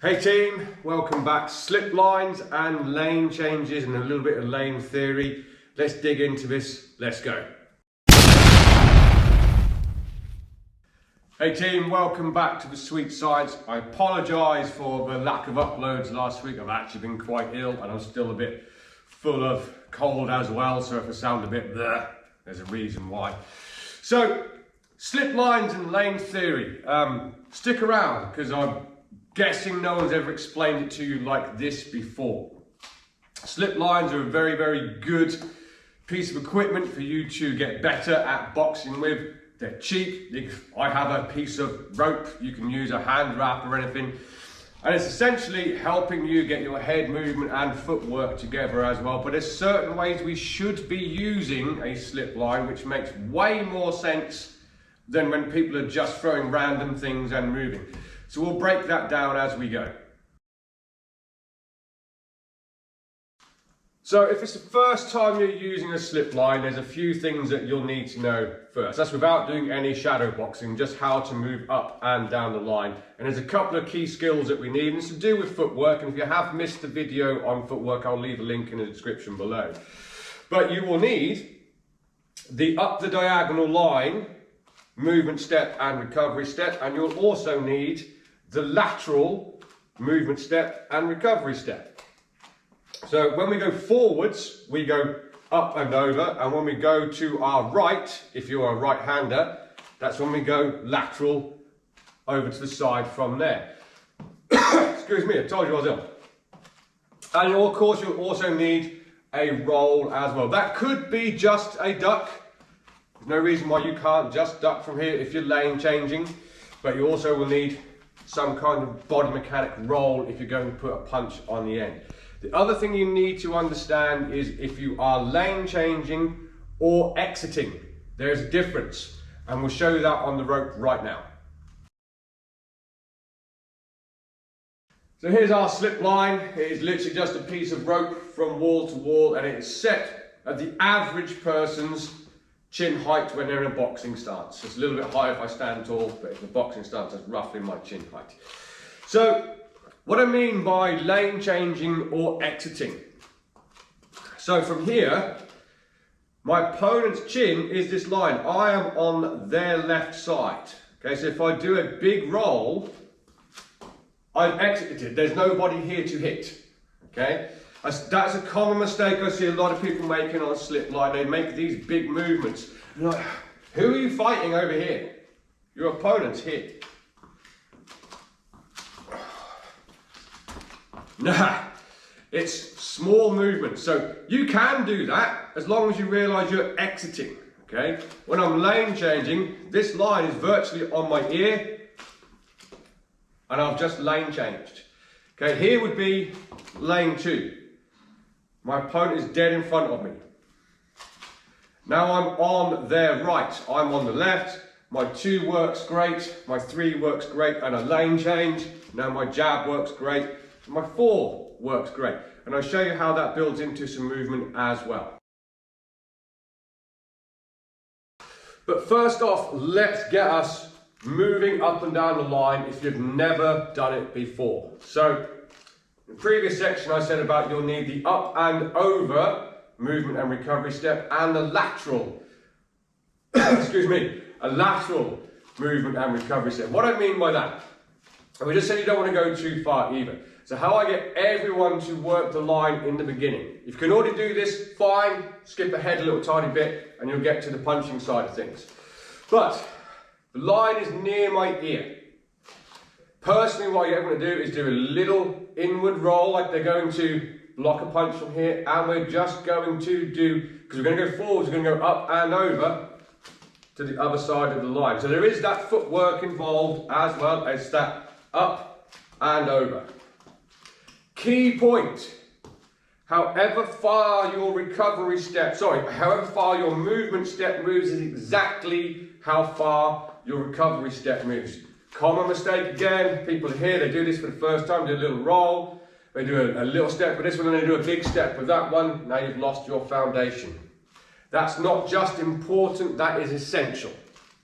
Hey team, welcome back. Slip lines and lane changes and a little bit of lane theory. Let's dig into this, let's go. Hey team, welcome back to the sweet science. I apologise for the lack of uploads last week. I've actually been quite ill and I'm still a bit full of cold as well, so if I sound a bit bleh, there's a reason why. So, slip lines and lane theory. Stick around because I'm guessing no one's ever explained it to you like this before. Slip lines are a very, very good piece of equipment for you to get better at boxing with. They're cheap. I have a piece of rope. You can use a hand wrap or anything. And it's essentially helping you get your head movement and footwork together as well. But there's certain ways we should be using a slip line, which makes way more sense than when people are just throwing random things and moving. So we'll break that down as we go. So if it's the first time you're using a slip line, there's a few things that you'll need to know first. That's without doing any shadow boxing, just how to move up and down the line. And there's a couple of key skills that we need, and it's to do with footwork. And if you have missed the video on footwork, I'll leave a link in the description below. But you will need the up the diagonal line, movement step and recovery step, and you'll also need the lateral movement step and recovery step. So when we go forwards, we go up and over, and when we go to our right, if you're a right-hander, that's when we go lateral over to the side from there. Excuse me, I told you I was ill. And of course, you'll also need a roll as well. That could be just a duck. There's no reason why you can't just duck from here if you're lane changing, but you also will need some kind of body mechanic roll if you're going to put a punch on the end. The other thing you need to understand is if you are lane changing or exiting, there's a difference, and we'll show you that on the rope right now. So here's our slip line. It is literally just a piece of rope from wall to wall, and it is set at the average person's chin height when they're in a boxing stance. It's a little bit higher if I stand tall, but if the boxing stance, that's roughly my chin height. So what I mean by lane changing or exiting. So from here, my opponent's chin is this line. I am on their left side. Okay, so if I do a big roll, I've exited. There's nobody here to hit. Okay, that's a common mistake I see a lot of people making on a slip line. They make these big movements. You're like, who are you fighting over here? Your opponent's here. Nah, it's small movements. So you can do that as long as you realise you're exiting. Okay, when I'm lane changing, this line is virtually on my ear, and I've just lane changed. Okay, here would be lane 2. My opponent is dead in front of me. Now I'm on their right. I'm on the left. My 2 works great. My 3 works great, and a lane change. Now my jab works great. My 4 works great. And I'll show you how that builds into some movement as well. But first off, let's get us moving up and down the line if you've never done it before. So, in the previous section I said about you'll need the up and over movement and recovery step and the lateral, excuse me, a lateral movement and recovery step. What I mean by that, and we just said you don't want to go too far either. So how I get everyone to work the line in the beginning. If you can already do this, fine, skip ahead a little tiny bit and you'll get to the punching side of things. But the line is near my ear. Personally, what you're going to do is do a little inward roll like they're going to block a punch from here, and we're just going to do, because we're going to go forwards, we're going to go up and over to the other side of the line. So there is that footwork involved as well as that up and over. Key point, however far your recovery step, however far your movement step moves is exactly how far your recovery step moves. Common mistake again, people here, they do this for the first time, do a little roll, they do a little step with this one and they do a big step with that one, now you've lost your foundation. That's not just important, that is essential.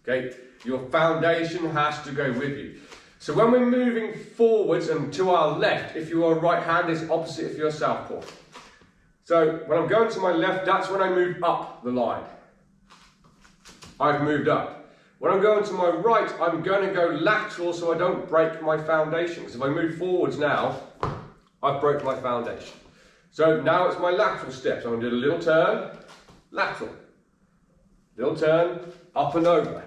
Okay, your foundation has to go with you. So when we're moving forwards and to our left, if you are right hand, is opposite if you're southpaw. So when I'm going to my left, that's when I move up the line. I've moved up. When I'm going to my right, I'm going to go lateral so I don't break my foundation. Because if I move forwards now, I've broke my foundation. So now it's my lateral steps. I'm going to do a little turn, lateral. Little turn, up and over.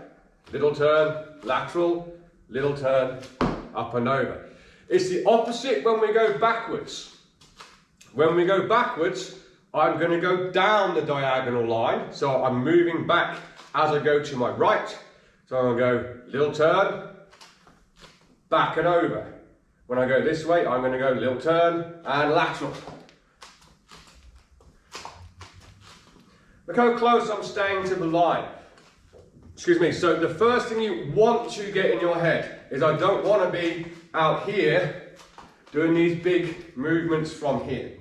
Little turn, lateral. Little turn, up and over. It's the opposite when we go backwards. When we go backwards, I'm going to go down the diagonal line. So I'm moving back as I go to my right. So I'm going to go little turn, back and over. When I go this way, I'm going to go little turn and lateral. Look how close I'm staying to the line. Excuse me, so the first thing you want to get in your head is I don't want to be out here doing these big movements from here.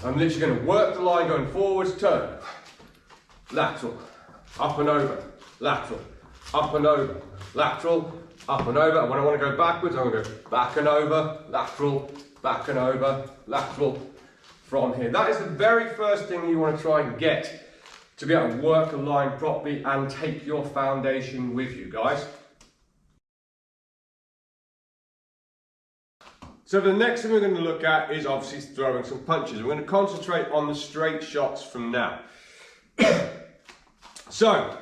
I'm literally going to work the line going forwards, turn, lateral, up and over, lateral, up and over, lateral, up and over. And when I want to go backwards, I'm going to go back and over, lateral, back and over, lateral from here. That is the very first thing you want to try and get to be able to work a line properly and take your foundation with you, guys. So the next thing we're going to look at is obviously throwing some punches. We're going to concentrate on the straight shots from now. So,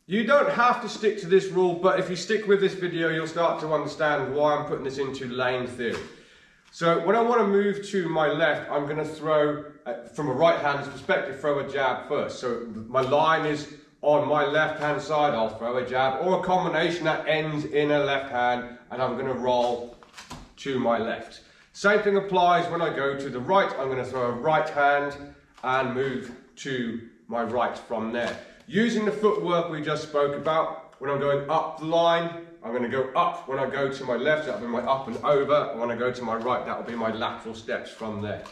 you don't have to stick to this rule, but if you stick with this video, you'll start to understand why I'm putting this into lane theory. So when I want to move to my left, I'm going to throw, from a right hand's perspective, throw a jab first. So my line is on my left hand side, I'll throw a jab, or a combination that ends in a left hand, and I'm going to roll to my left. Same thing applies when I go to the right. I'm going to throw a right hand and move to my right from there. Using the footwork we just spoke about, when I'm going up the line, I'm going to go up. When I go to my left, that'll be my up and over. And when I go to my right, that'll be my lateral steps from there.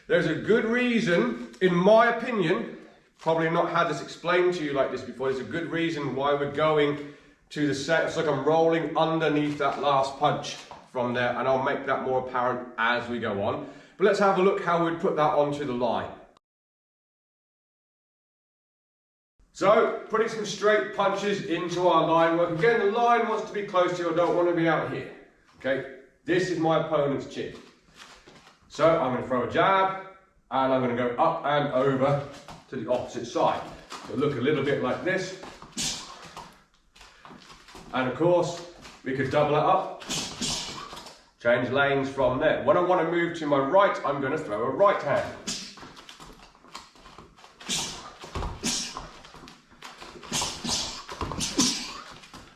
There's a good reason, in my opinion, probably not had this explained to you like this before, there's a good reason why we're going to the set. It's like I'm rolling underneath that last punch from there, and I'll make that more apparent as we go on. But let's have a look how we'd put that onto the line. So, putting some straight punches into our line work. Again, the line wants to be close to you. I don't want to be out here. Okay, this is my opponent's chin. So, I'm going to throw a jab, and I'm going to go up and over to the opposite side. It'll look a little bit like this. And of course, we could double it up. Change lanes from there. When I want to move to my right, I'm going to throw a right hand.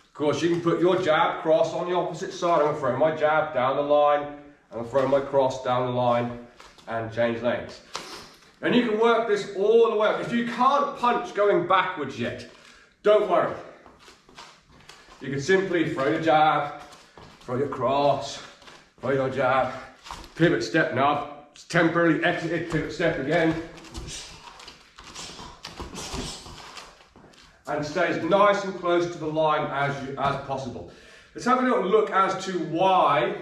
Of course, you can put your jab cross on the opposite side. I'm going to throw my jab down the line. I'm going to throw my cross down the line and change lanes. And you can work this all the way up. If you can't punch going backwards yet, don't worry. You can simply throw your jab, throw your cross, throw your jab, pivot step now, temporarily exited, pivot step again. And stay as nice and close to the line as possible. Let's have a little look as to why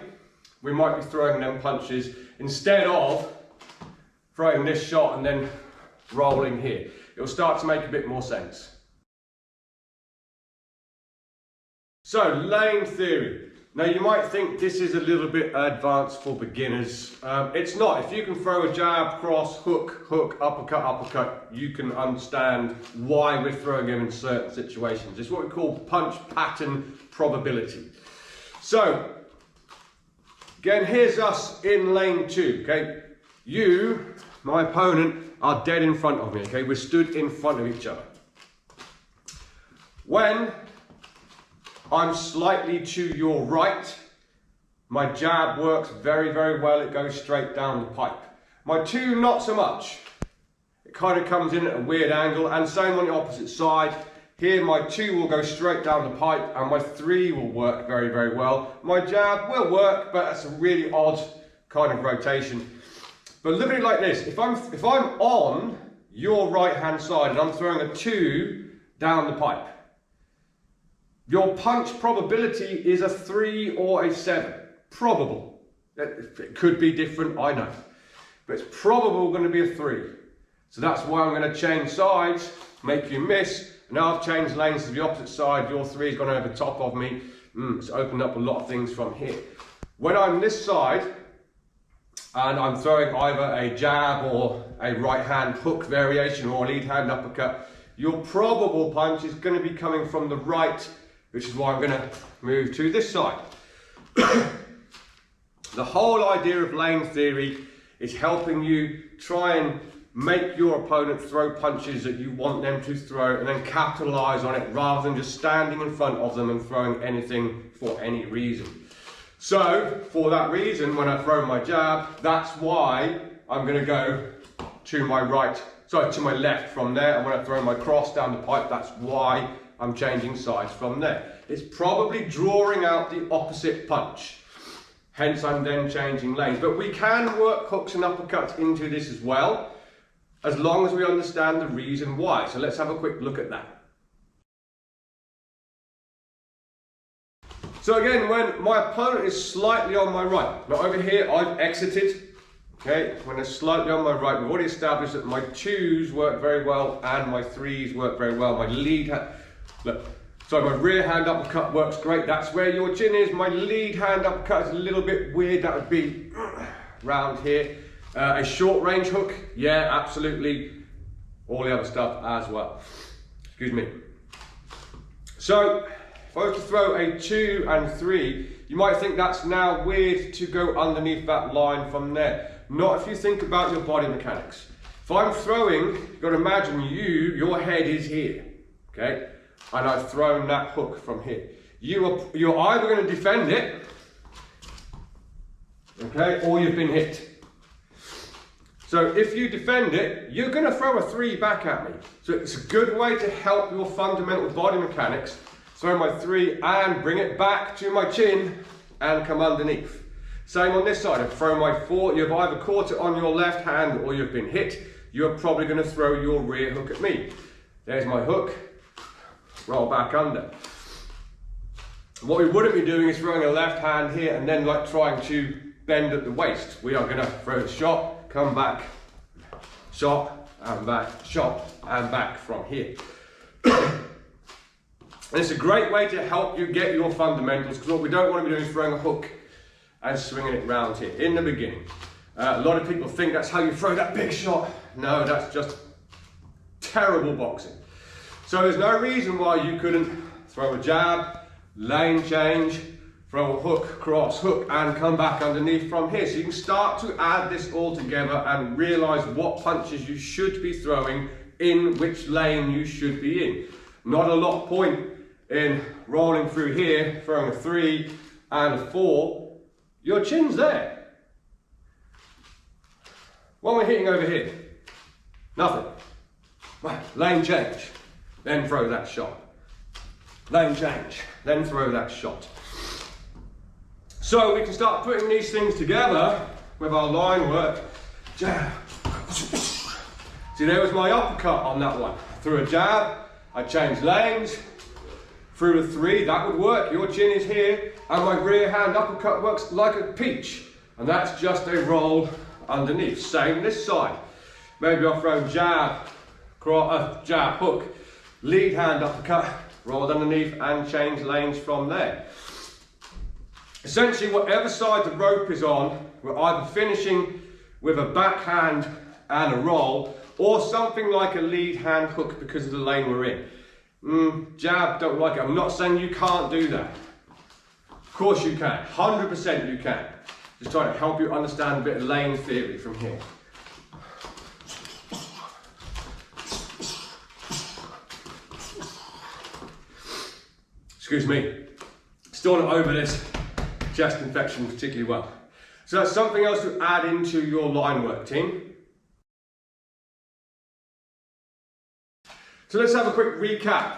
we might be throwing them punches instead of throwing this shot and then rolling here. It'll start to make a bit more sense. So, lane theory. Now you might think this is a little bit advanced for beginners. It's not. If you can throw a jab, cross, hook, hook, uppercut, uppercut, you can understand why we're throwing them in certain situations. It's what we call punch pattern probability. So, again, here's us in lane 2, okay? You, my opponent, are dead in front of me, okay? We're stood in front of each other. When I'm slightly to your right, my jab works very, very well. It goes straight down the pipe. My 2, not so much. It kind of comes in at a weird angle, and same on the opposite side. Here, my 2 will go straight down the pipe, and my 3 will work very, very well. My jab will work, but that's a really odd kind of rotation. But look at it like this. If I'm on your right-hand side and I'm throwing a 2 down the pipe, your punch probability is a 3 or a 7. Probable. It could be different, I know. But it's probable going to be a 3. So that's why I'm going to change sides, make you miss. Now I've changed lanes to the opposite side, your 3's gone over top of me. It's opened up a lot of things from here. When I'm this side, and I'm throwing either a jab or a right hand hook variation or a lead hand uppercut, your probable punch is going to be coming from the right, which is why I'm going to move to this side. The whole idea of lane theory is helping you try and make your opponent throw punches that you want them to throw and then capitalize on it rather than just standing in front of them and throwing anything for any reason. So for that reason, when I throw my jab, that's why I'm going to go to my right, sorry, to my left from there. And when I throw my cross down the pipe, that's why I'm changing sides from there. It's probably drawing out the opposite punch. Hence I'm then changing lanes. But we can work hooks and uppercuts into this as well, as long as we understand the reason why. So let's have a quick look at that. So again, when my opponent is slightly on my right, now over here I've exited, okay, when they're slightly on my right, we've already established that my 2s work very well and my 3s work very well. My lead hand, look, so my rear hand uppercut works great, that's where your chin is. My lead hand uppercut is a little bit weird, that would be round here. A short range hook, yeah, absolutely. All the other stuff as well. Excuse me. So, if I was to throw a 2 and 3, you might think that's now weird to go underneath that line from there. Not if you think about your body mechanics. If I'm throwing, you've got to imagine your head is here, okay? And I've thrown that hook from here. You're either going to defend it, okay, or you've been hit. So if you defend it, you're going to throw a 3 back at me. So it's a good way to help your fundamental body mechanics. Throw my 3 and bring it back to my chin and come underneath. Same on this side, throw my 4, you've either caught it on your left hand or you've been hit. You're probably going to throw your rear hook at me. There's my hook, roll back under. What we wouldn't be doing is throwing a left hand here and then like trying to bend at the waist. We are going to throw the shot, come back, shot and back from here. And it's a great way to help you get your fundamentals, because what we don't want to be doing is throwing a hook and swinging it round here in the beginning. A lot of people think that's how you throw that big shot. No, that's just terrible boxing. So there's no reason why you couldn't throw a jab, lane change, throw a hook, cross, hook, and come back underneath from here. So you can start to add this all together and realize what punches you should be throwing in which lane you should be in. Not a lot of point in rolling through here, throwing a 3 and a 4. Your chin's there. What am I hitting over here? Nothing. Right, lane change, then throw that shot. Lane change, then throw that shot. So we can start putting these things together with our line work. Jab. See, there was my uppercut on that one. Through a jab, I changed lanes. Through the 3, that would work. Your chin is here, and my rear hand uppercut works like a peach. And that's just a roll underneath. Same this side. Maybe I've thrown jab, jab, hook, lead hand uppercut, rolled underneath and change lanes from there. Essentially, whatever side the rope is on, we're either finishing with a backhand and a roll, or something like a lead hand hook because of the lane we're in. Jab, don't like it. I'm not saying you can't do that. Of course you can, 100% you can. Just trying to help you understand a bit of lane theory from here. Excuse me, still not over this chest infection particularly well. So that's something else to add into your line work, team. So let's have a quick recap.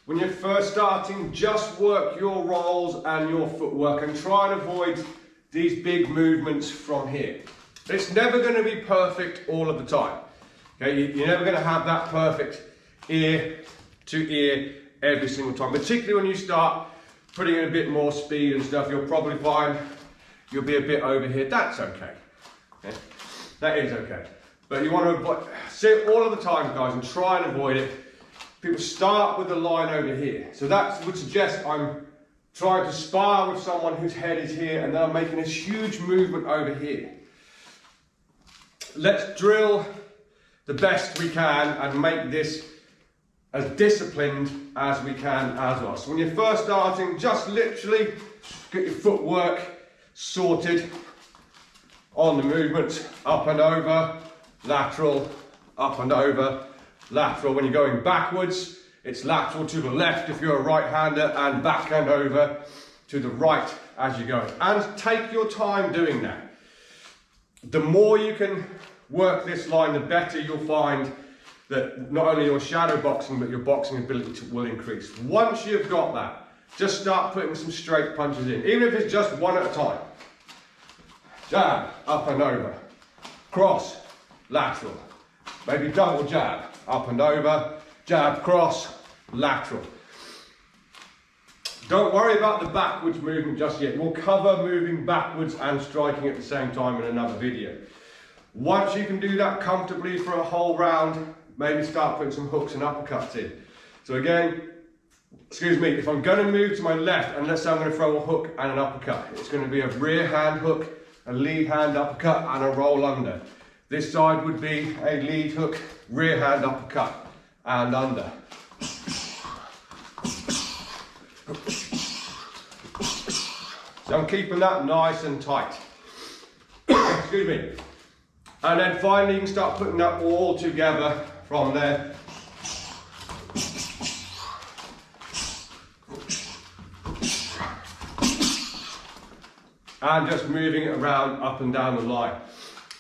When you're first starting, just work your rolls and your footwork and try and avoid these big movements from here. It's never going to be perfect all of the time. Okay, you're never going to have that perfect ear to ear every single time. Particularly when you start putting in a bit more speed and stuff, you'll probably find you'll be a bit over here. That's okay. Okay? That is okay. But you want to avoid, see all of the time, guys, and try and avoid it. People start with the line over here. So that would suggest I'm trying to spar with someone whose head is here and then I'm making this huge movement over here. Let's drill the best we can and make this as disciplined as we can as well. So when you're first starting, just literally get your footwork sorted on the movements, up and over, lateral, up and over, lateral. When you're going backwards, it's lateral to the left if you're a right-hander and back and over to the right as you go. And take your time doing that. The more you can work this line, the better you'll find that not only your shadow boxing, but your boxing ability will increase. Once you've got that, just start putting some straight punches in, even if it's just one at a time. Jab, up and over, cross, lateral, maybe double jab, up and over, jab, cross, lateral. Don't worry about the backwards movement just yet. We'll cover moving backwards and striking at the same time in another video. Once you can do that comfortably for a whole round, maybe start putting some hooks and uppercuts in. So again, excuse me, if I'm going to move to my left, and let's say I'm going to throw a hook and an uppercut, it's going to be a rear hand hook, a lead hand uppercut, and a roll under. This side would be a lead hook, rear hand uppercut, and under. So I'm keeping that nice and tight. Excuse me. And then finally you can start putting that all together from there. And just moving it around up and down the line.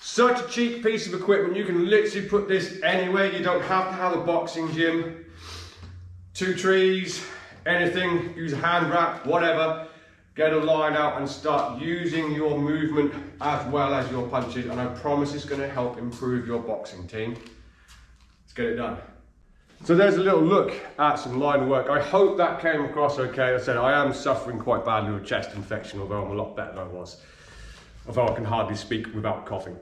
Such a cheap piece of equipment, you can literally put this anywhere. You don't have to have a boxing gym. 2 trees, anything, use a hand wrap, whatever. Get a line out and start using your movement as well as your punches, and I promise it's going to help improve your boxing team. Let's get it done. So there's a little look at some line work. I hope that came across okay. As I said, I am suffering quite badly with chest infection, although I'm a lot better than I was. Although I can hardly speak without coughing.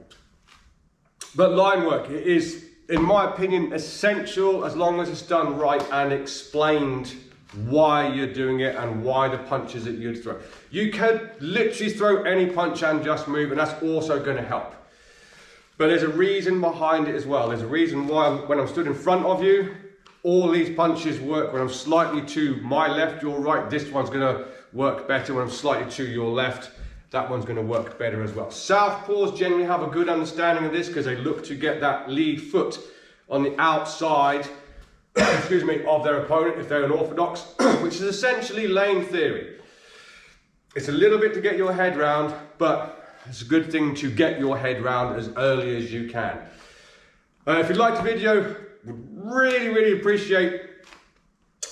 But line work, it is, in my opinion, essential as long as it's done right and explained why you're doing it and why the punches that you'd throw. You can literally throw any punch and just move, and that's also going to help. But there's a reason behind it as well. There's a reason why when I'm stood in front of you, all these punches work. When I'm slightly to my left, your right, this one's going to work better. When I'm slightly to your left, that one's going to work better as well. Southpaws generally have a good understanding of this because they look to get that lead foot on the outside excuse me, of their opponent if they're an orthodox, which is essentially lane theory. It's a little bit to get your head round, but it's a good thing to get your head round as early as you can. If you liked the video, would really appreciate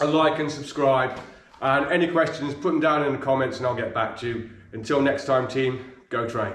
a like and subscribe. And any questions, put them down in the comments and I'll get back to you. Until next time, team, go train.